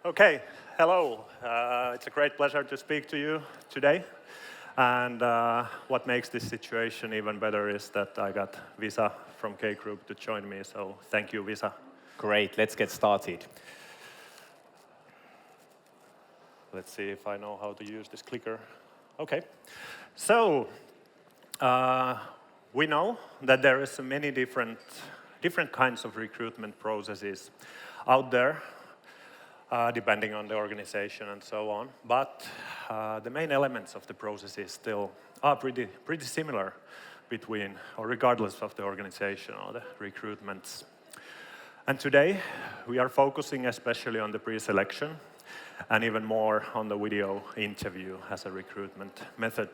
Okay, hello. It's a great pleasure to speak to you today. And what makes this situation even better is that I got Visa from K Group to join me. So thank you, Visa. Great, let's get started. Let's see if I know how to use this clicker. Okay. So we know that there is many different kinds of recruitment processes out there. Depending on the organization and so on. But the main elements of the processes still are pretty similar between or regardless of the organization or the recruitments. And today we are focusing especially on the pre-selection and even more on the video interview as a recruitment method.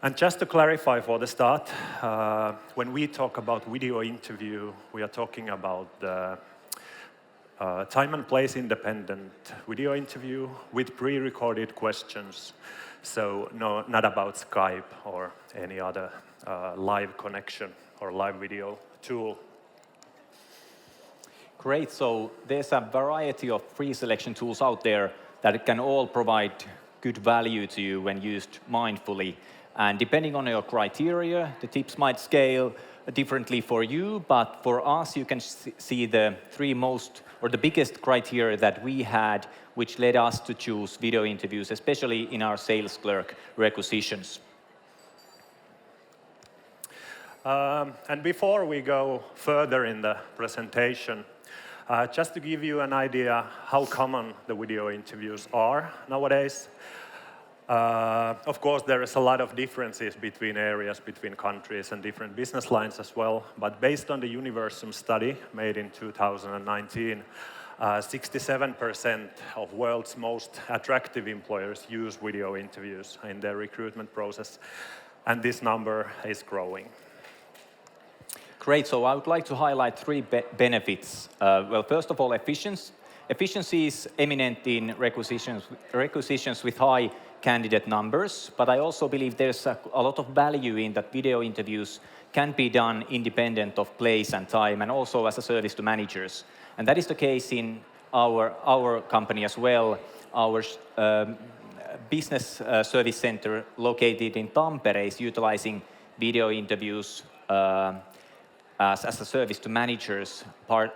And just to clarify for the start, when we talk about video interview, we are talking about the time and place independent video interview with pre-recorded questions. So no, not about Skype or any other live connection or live video tool. Great, so there's a variety of pre-selection tools out there that can all provide good value to you when used mindfully. And depending on your criteria, the tips might scale differently for you, but for us, you can see the three most, or the biggest criteria that we had, which led us to choose video interviews, especially in our sales clerk requisitions. And before we go further in the presentation, just to give you an idea how common the video interviews are nowadays. Of course, there is a lot of differences between areas, between countries, and different business lines as well. But based on the Universum study made in 2019, 67% of world's most attractive employers use video interviews in their recruitment process. And this number is growing. Great, so I would like to highlight three benefits. Well, first of all, efficiency. Efficiency is eminent in requisitions with high candidate numbers, but I also believe there's a lot of value in that video interviews can be done independent of place and time, and also as a service to managers. And that is the case in our company as well. Our business service center located in Tampere is utilizing video interviews as a service to managers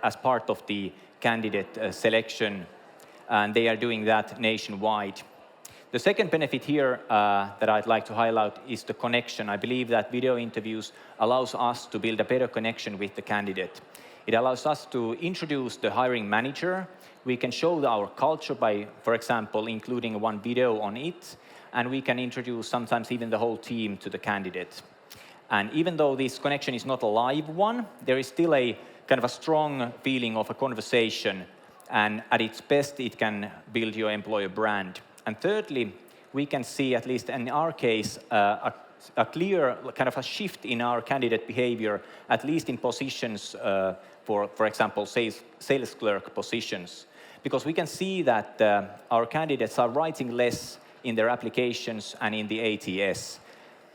as part of the candidate selection, and they are doing that nationwide. The second benefit here that I'd like to highlight is the connection. I believe that video interviews allows us to build a better connection with the candidate. It allows us to introduce the hiring manager. We can show our culture by, for example, including one video on it, and we can introduce sometimes even the whole team to the candidate. And even though this connection is not a live one, there is still a kind of a strong feeling of a conversation, and at its best, it can build your employer brand. And thirdly, we can see, at least in our case, a clear kind of a shift in our candidate behavior, at least in positions, for example, sales clerk positions. Because we can see that our candidates are writing less in their applications and in the ATS.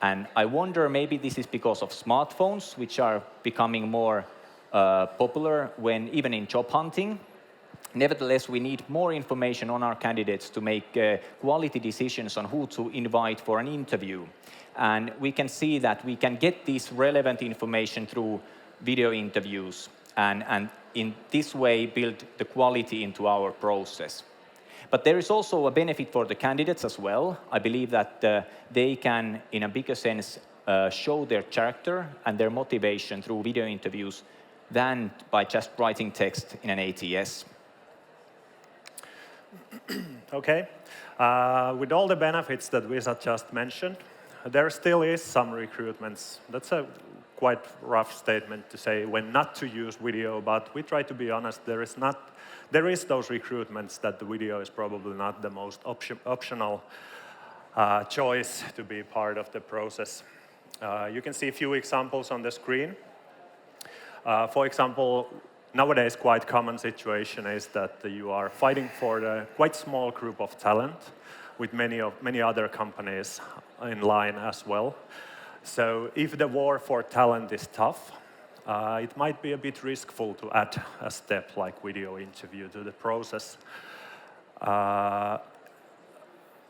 And I wonder, maybe this is because of smartphones, which are becoming more popular even in job hunting. Nevertheless, we need more information on our candidates to make quality decisions on who to invite for an interview. And we can see that we can get this relevant information through video interviews, and in this way build the quality into our process. But there is also a benefit for the candidates as well. I believe that they can, in a bigger sense, show their character and their motivation through video interviews than by just writing text in an ATS. Okay. With all the benefits that Visa just mentioned, there still is some recruitments. That's a quite rough statement to say when not to use video, but we try to be honest. There is those recruitments that the video is probably not the most optional choice to be part of the process. You can see a few examples on the screen. For example, nowadays quite common situation is that you are fighting for a quite small group of talent with many other companies in line as well. So if the war for talent is tough, it might be a bit riskful to add a step like video interview to the process.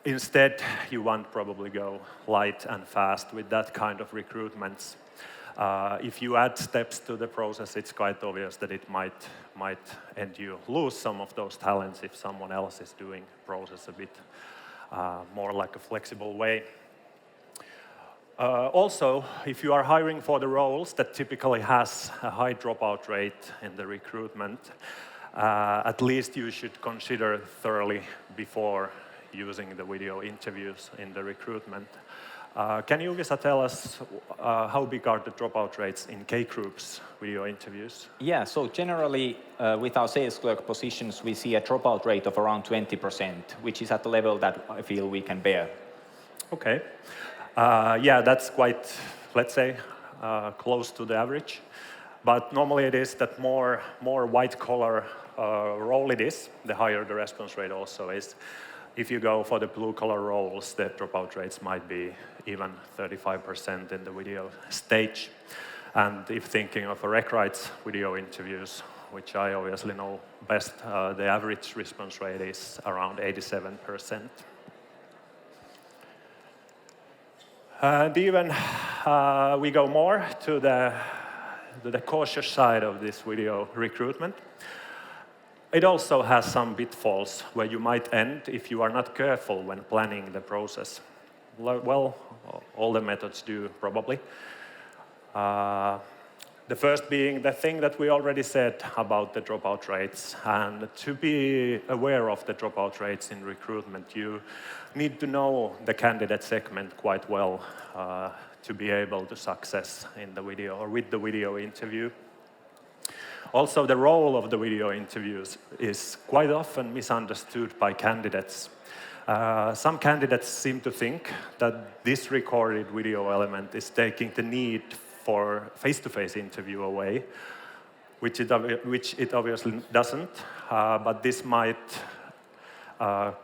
Instead, you want probably go light and fast with that kind of recruitments. If you add steps to the process, it's quite obvious that it might end you lose some of those talents if someone else is doing process a bit more like a flexible way. Also, if you are hiring for the roles that typically has a high dropout rate in the recruitment, at least you should consider thoroughly before using the video interviews in the recruitment. Can you, Visa, tell us how big are the dropout rates in K-Group's video interviews? Yeah, so generally with our sales clerk positions, we see a dropout rate of around 20%, which is at the level that I feel we can bear. Okay. Yeah, that's quite, let's say, close to the average. But normally it is that more white-collar role it is, the higher the response rate also is. If you go for the blue-collar roles, the dropout rates might be even 35% in the video stage. And if thinking of a RecRight's video interviews, which I obviously know best, the average response rate is around 87%. And even we go more to the cautious side of this video recruitment. It also has some pitfalls where you might end if you are not careful when planning the process. Well, all the methods do, probably. The first being the thing that we already said about the dropout rates. And to be aware of the dropout rates in recruitment, you need to know the candidate segment quite well to be able to success in the video or with the video interview. Also, the role of the video interviews is quite often misunderstood by candidates. Some candidates seem to think that this recorded video element is taking the need for face-to-face interview away, which it obviously doesn't, but this might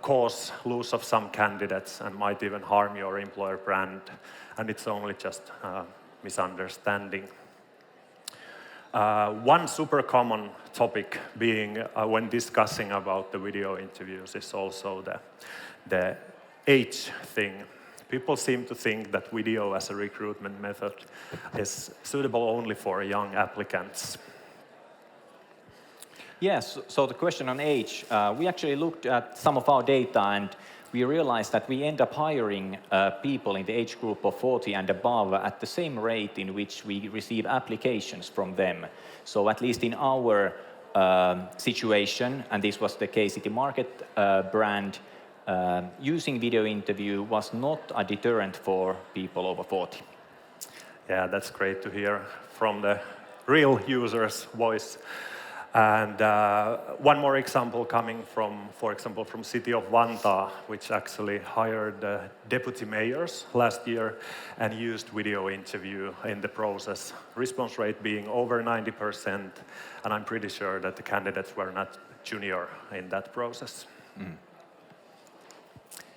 cause loss of some candidates and might even harm your employer brand, and it's only just misunderstanding. One super common topic being when discussing about the video interviews is also the age thing. People seem to think that video as a recruitment method is suitable only for young applicants. Yes, so the question on age, we actually looked at some of our data and we realized that we end up hiring people in the age group of 40 and above at the same rate in which we receive applications from them. So at least in our situation, and this was the K-City Market brand, using video interview was not a deterrent for people over 40. Yeah, that's great to hear from the real user's voice. And one more example coming from, for example, from city of Vantaa, which actually hired deputy mayors last year and used video interview in the process. Response rate being over 90%, and I'm pretty sure that the candidates were not junior in that process. Mm.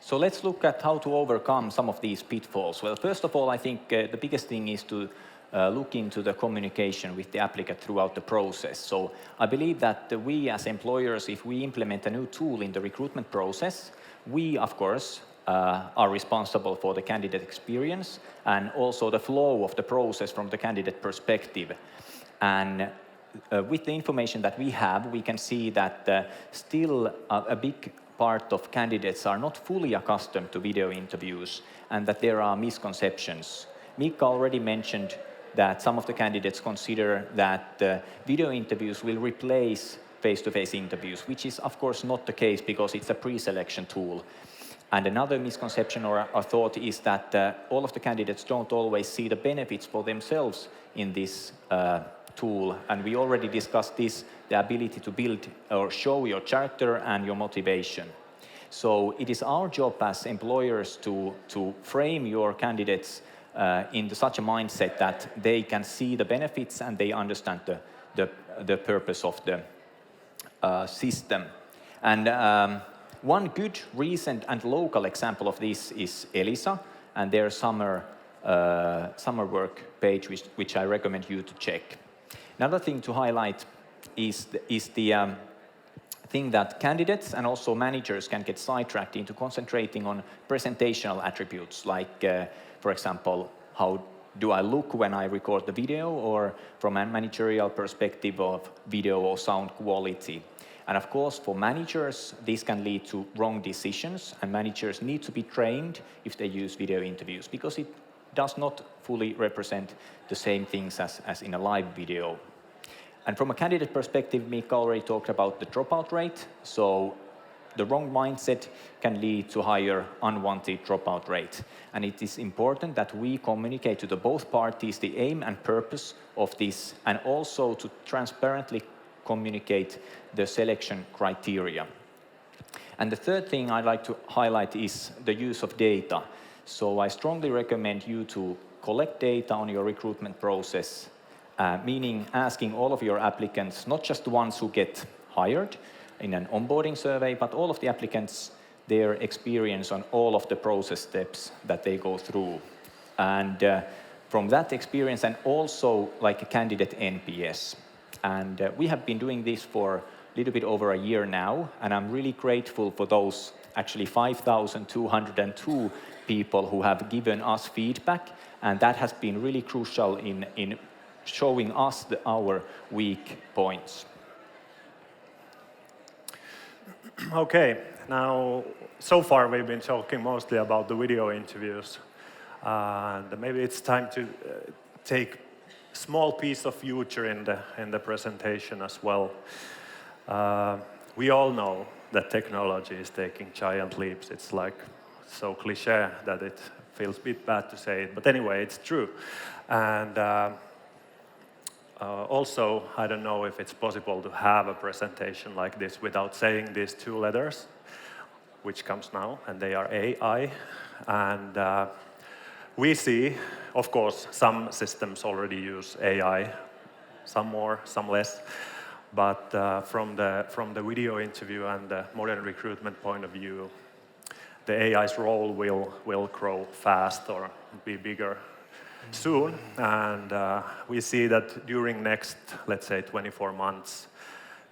So let's look at how to overcome some of these pitfalls. Well, first of all, I think the biggest thing is to look into the communication with the applicant throughout the process. So I believe that we as employers, if we implement a new tool in the recruitment process, we, of course, are responsible for the candidate experience and also the flow of the process from the candidate perspective. And with the information that we have, we can see that still a big part of candidates are not fully accustomed to video interviews and that there are misconceptions. Miikka already mentioned that some of the candidates consider that video interviews will replace face-to-face interviews, which is of course not the case because it's a pre-selection tool. And another misconception or a thought is that all of the candidates don't always see the benefits for themselves in this tool. And we already discussed this, the ability to build or show your character and your motivation. So it is our job as employers to frame your candidates into such a mindset that they can see the benefits and they understand the purpose of the system. And one good, recent and local example of this is Elisa and their summer work page, which I recommend you to check. Another thing to highlight is the think that candidates and also managers can get sidetracked into concentrating on presentational attributes, like, for example, how do I look when I record the video, or from a managerial perspective of video or sound quality. And of course, for managers, this can lead to wrong decisions, and managers need to be trained if they use video interviews, because it does not fully represent the same things as in a live video. And from a candidate perspective, Miikka already talked about the dropout rate. So the wrong mindset can lead to higher unwanted dropout rate. And it is important that we communicate to the both parties the aim and purpose of this, and also to transparently communicate the selection criteria. And the third thing I'd like to highlight is the use of data. So I strongly recommend you to collect data on your recruitment process, meaning asking all of your applicants, not just the ones who get hired in an onboarding survey, but all of the applicants, their experience on all of the process steps that they go through. And from that experience, and also like a candidate NPS. And we have been doing this for a little bit over a year now, and I'm really grateful for those actually 5,202 people who have given us feedback, and that has been really crucial in showing us our weak points. Okay, now so far we've been talking mostly about the video interviews, and maybe it's time to take a small piece of future in the presentation as well. We all know that technology is taking giant leaps. It's like so cliche that it feels a bit bad to say it, but anyway, it's true. And also, I don't know if it's possible to have a presentation like this without saying these two letters, which comes now, and they are AI. And we see, of course, some systems already use AI, some more, some less. But from the video interview and the modern recruitment point of view, the AI's role will grow fast or be bigger soon. And we see that during next, let's say, 24 months,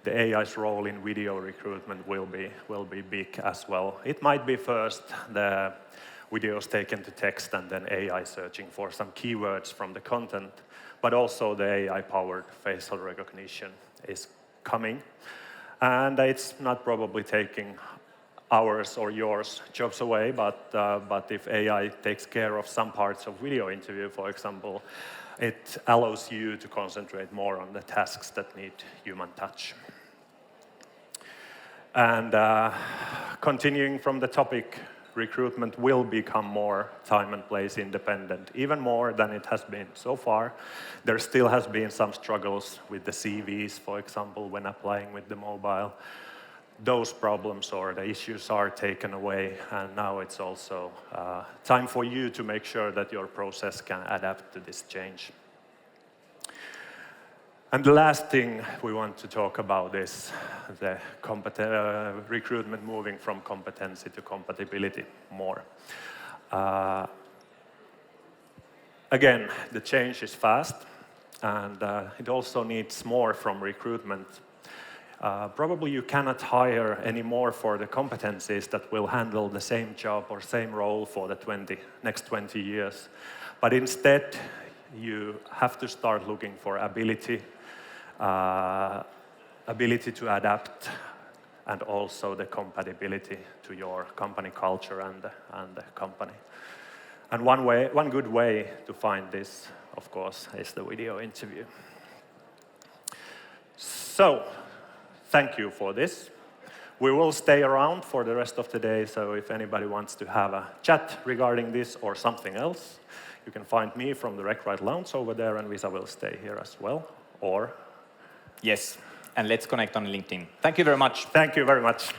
the AI's role in video recruitment will be big as well. It might be first the videos taken to text and then AI searching for some keywords from the content, but also the AI-powered facial recognition is coming. And it's not probably taking ours or yours jobs away, but if AI takes care of some parts of video interview, for example, it allows you to concentrate more on the tasks that need human touch. And continuing from the topic, recruitment will become more time and place independent, even more than it has been so far. There still has been some struggles with the CVs, for example, when applying with the mobile. Those problems or the issues are taken away, and now it's also time for you to make sure that your process can adapt to this change. And the last thing we want to talk about is the recruitment moving from competency to compatibility more. Again, the change is fast, and it also needs more from recruitment. Probably you cannot hire any more for the competencies that will handle the same job or same role for the next 20 years. But instead, you have to start looking for ability to adapt, and also the compatibility to your company culture and the company. And one good way to find this, of course, is the video interview. So, thank you for this. We will stay around for the rest of the day, so if anybody wants to have a chat regarding this or something else, you can find me from the RecRight Lounge over there, and Visa will stay here as well. Or Yes, and let's connect on LinkedIn. Thank you very much. Thank you very much.